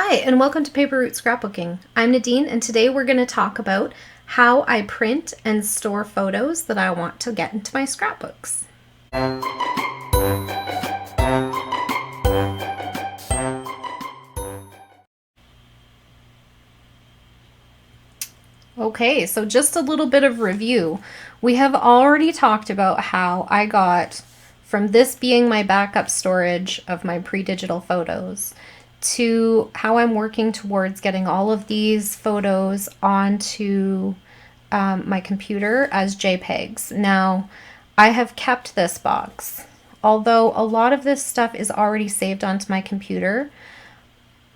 Hi, and welcome to Paper Route Scrapbooking. I'm Nadine, and today we're going to talk about how I print and store photos that I want to get into my scrapbooks. Okay, so just a little bit of review. We have already talked about how I got from this being my backup storage of my pre-digital photos to how I'm working towards getting all of these photos onto my computer as JPEGs. Now, I have kept this box. Although a lot of this stuff is already saved onto my computer,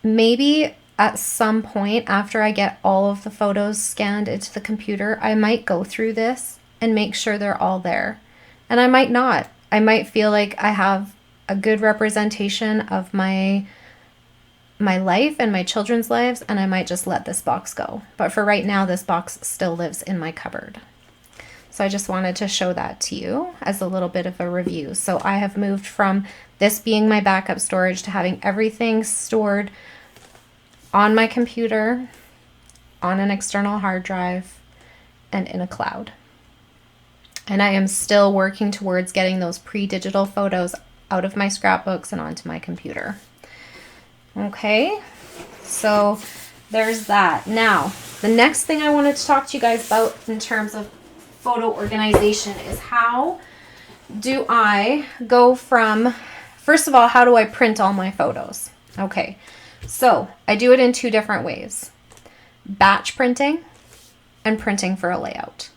maybe at some point after I get all of the photos scanned into the computer, I might go through this and make sure they're all there. And I might not. I might feel like I have a good representation of my life and my children's lives, and I might just let this box go. But for right now, this box still lives in my cupboard. So I just wanted to show that to you as a little bit of a review. So I have moved from this being my backup storage to having everything stored on my computer, on an external hard drive, and in a cloud. And I am still working towards getting those pre-digital photos out of my scrapbooks and onto my computer. Okay, so there's that. Now, the next thing I wanted to talk to you guys about in terms of photo organization is how do I go from, first of all, how do I print all my photos? Okay, so I do it in two different ways. Batch printing and printing for a layout.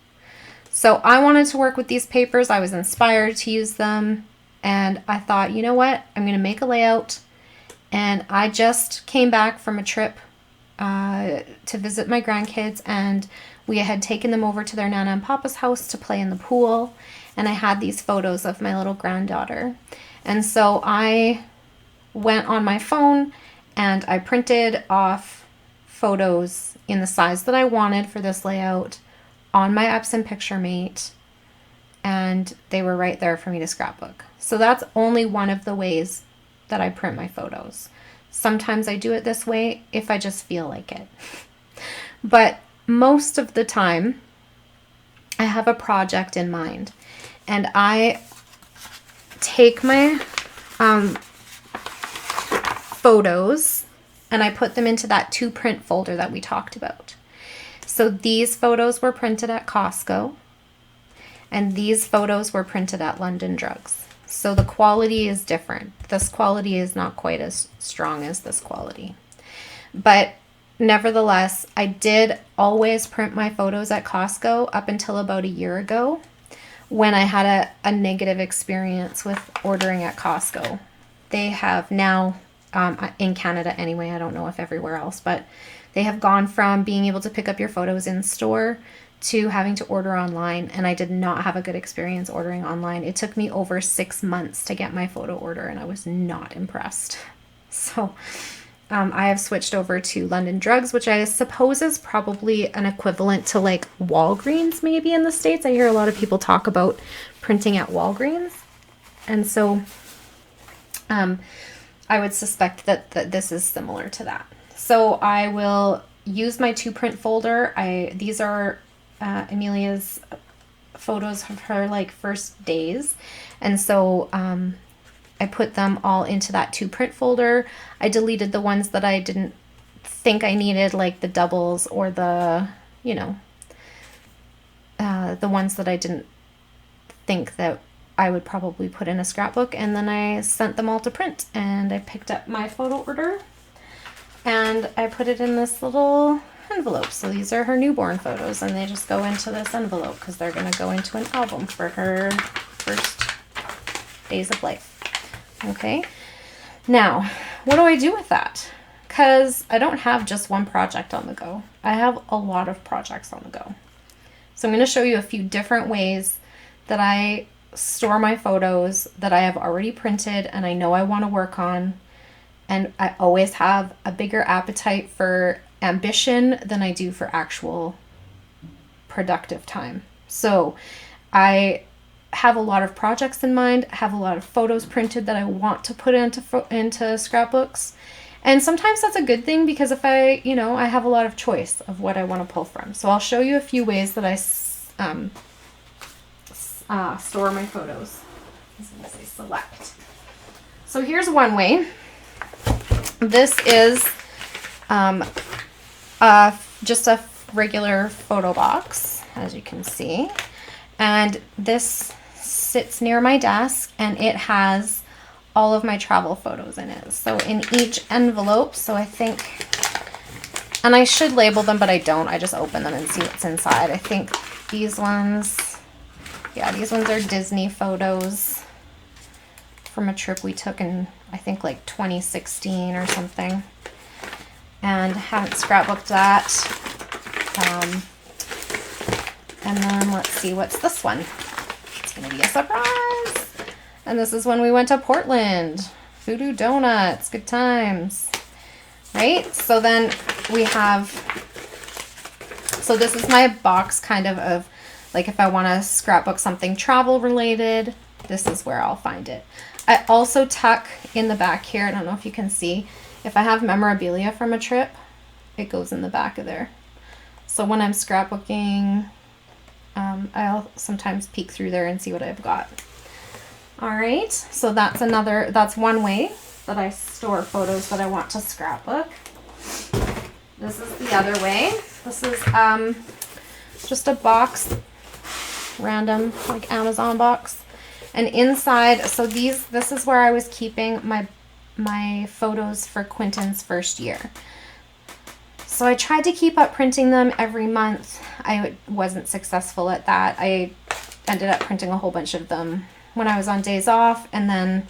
So I wanted to work with these papers. I was inspired to use them. And I thought, you know what? I'm going to make a layout. And I just came back from a trip to visit my grandkids. And we had taken them over to their Nana and Papa's house to play in the pool. And I had these photos of my little granddaughter. And so I went on my phone and I printed off photos in the size that I wanted for this layout on my Epson PictureMate, and they were right there for me to scrapbook. So that's only one of the ways that I print my photos. Sometimes I do it this way if I just feel like it. But most of the time, I have a project in mind, and I take my photos and I put them into that to print folder that we talked about. So these photos were printed at Costco, and these photos were printed at London Drugs. So the quality is different. This quality is not quite as strong as this quality. But nevertheless, I did always print my photos at Costco up until about a year ago when I had a negative experience with ordering at Costco. They have now, in Canada anyway, I don't know if everywhere else, but they have gone from being able to pick up your photos in store to having to order online, and I did not have a good experience ordering online. It took me over 6 months to get my photo order, and I was not impressed. So I have switched over to London Drugs, which I suppose is probably an equivalent to like Walgreens maybe in the States. I hear a lot of people talk about printing at Walgreens. And so I would suspect that this is similar to that. So I will use my to print folder. These are Amelia's photos of her like first days, and so I put them all into that to print folder. I deleted the ones that I didn't think I needed, like the doubles or the ones that I didn't think that I would probably put in a scrapbook, and then I sent them all to print. And I picked up my photo order and I put it in this little envelope. So these are her newborn photos, and they just go into this envelope because they're going to go into an album for her first days of life. Okay, now what do I do with that? Because I don't have just one project on the go. I have a lot of projects on the go. So I'm going to show you a few different ways that I store my photos that I have already printed and I know I want to work on. And I always have a bigger appetite for ambition than I do for actual productive time. So I have a lot of projects in mind, have a lot of photos printed that I want to put into scrapbooks, And sometimes that's a good thing because if I, I have a lot of choice of what I want to pull from. So I'll show you a few ways that I store my photos. I was going to say select. So here's one way. This is just a regular photo box, as you can see. And this sits near my desk, and it has all of my travel photos in it. So in each envelope, so I think, and I should label them, but I don't. I just open them and see what's inside. I think these ones, yeah, these ones are Disney photos from a trip we took in, I think, like 2016 or something. And haven't scrapbooked that. And then let's see, what's this one? It's gonna be a surprise. And this is when we went to Portland. Voodoo Donuts, good times, right? So then we have, so this is my box kind of like if I want to scrapbook something travel related, this is where I'll find it. I also tuck in the back here, I don't know if you can see, if I have memorabilia from a trip, it goes in the back of there. So when I'm scrapbooking, I'll sometimes peek through there and see what I've got. All right, so that's one way that I store photos that I want to scrapbook. This is the other way. This is just a box, random, like Amazon box. And inside, so this is where I was keeping my photos for Quentin's first year. So I tried to keep up printing them every month. I wasn't successful at that. I ended up printing a whole bunch of them when I was on days off, and then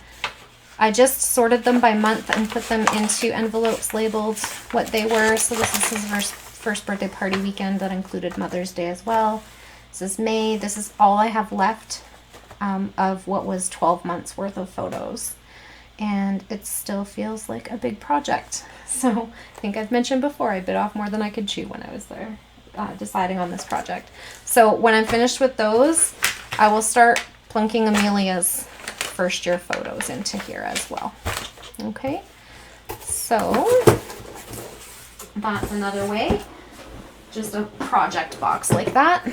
I just sorted them by month and put them into envelopes labeled what they were. So this is his first birthday party weekend that included Mother's Day as well. This is May. This is all I have left of what was 12 months worth of photos. And it still feels like a big project. So I think I've mentioned before, I bit off more than I could chew when I was there deciding on this project. So when I'm finished with those, I will start plunking Amelia's first year photos into here as well. Okay, so that's another way, just a project box like that.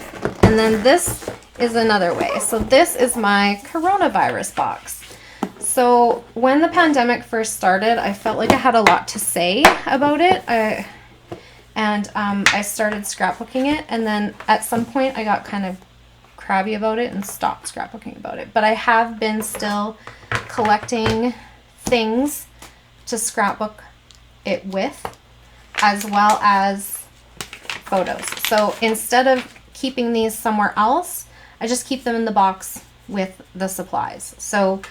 And then this is another way. So this is my coronavirus box. So when the pandemic first started, I felt like I had a lot to say about it. I started scrapbooking it, and then at some point I got kind of crabby about it and stopped scrapbooking about it. But I have been still collecting things to scrapbook it with, as well as photos. So instead of keeping these somewhere else, I just keep them in the box with the supplies. So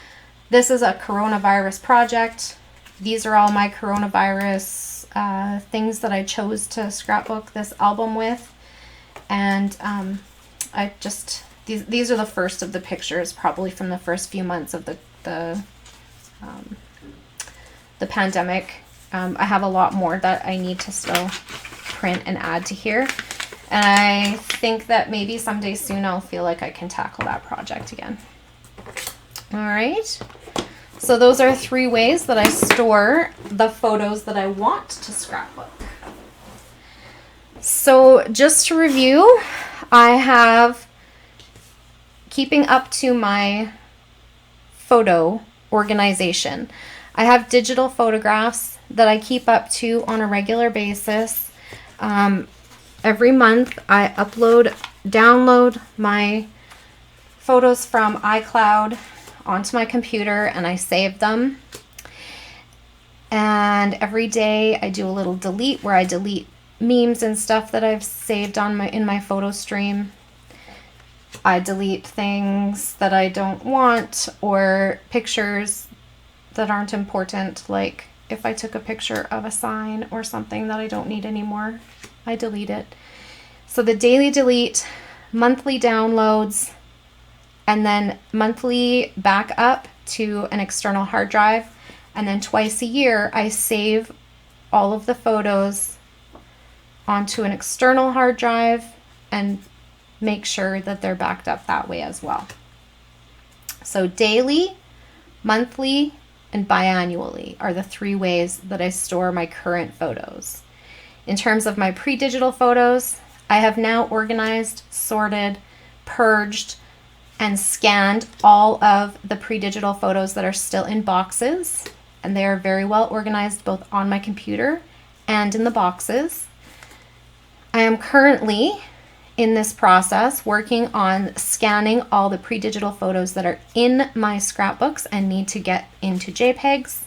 this is a coronavirus project. These are all my coronavirus things that I chose to scrapbook this album with. And I just, these are the first of the pictures, probably from the first few months of the pandemic. I have a lot more that I need to still print and add to here. And I think that maybe someday soon I'll feel like I can tackle that project again. All right. So those are 3 ways that I store the photos that I want to scrapbook. So just to review, I have keeping up to my photo organization. I have digital photographs that I keep up to on a regular basis. Every month I download my photos from iCloud onto my computer and I save them. And every day I do a little delete where I delete memes and stuff that I've saved in my photo stream. I delete things that I don't want, or pictures that aren't important, like if I took a picture of a sign or something that I don't need anymore, I delete it. So the daily delete, monthly downloads, and then monthly backup to an external hard drive. And then twice a year, I save all of the photos onto an external hard drive and make sure that they're backed up that way as well. So daily, monthly, and biannually are the 3 ways that I store my current photos. In terms of my pre-digital photos, I have now organized, sorted, purged, and scanned all of the pre-digital photos that are still in boxes, and they are very well organized both on my computer and in the boxes. I am currently in this process working on scanning all the pre-digital photos that are in my scrapbooks and need to get into JPEGs.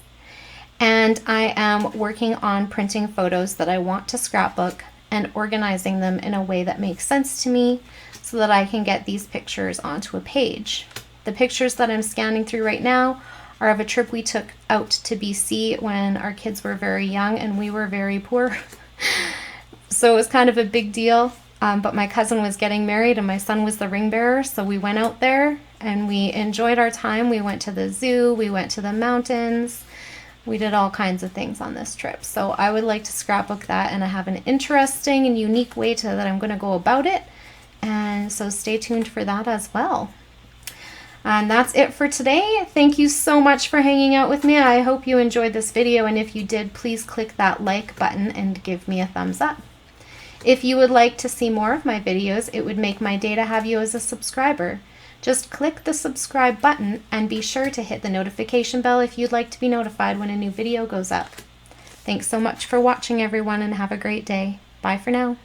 And I am working on printing photos that I want to scrapbook and organizing them in a way that makes sense to me so that I can get these pictures onto a page. The pictures that I'm scanning through right now are of a trip we took out to BC when our kids were very young and we were very poor. So it was kind of a big deal. But my cousin was getting married and my son was the ring bearer, so we went out there and we enjoyed our time. We went to the zoo, we went to the mountains, we did all kinds of things on this trip. So I would like to scrapbook that, and I have an interesting and unique way that I'm going to go about it. And so stay tuned for that as well. And that's it for today. Thank you so much for hanging out with me. I hope you enjoyed this video, and if you did, please click that like button and give me a thumbs up. If you would like to see more of my videos, it would make my day to have you as a subscriber. Just click the subscribe button and be sure to hit the notification bell if you'd like to be notified when a new video goes up. Thanks so much for watching, everyone, and have a great day. Bye for now.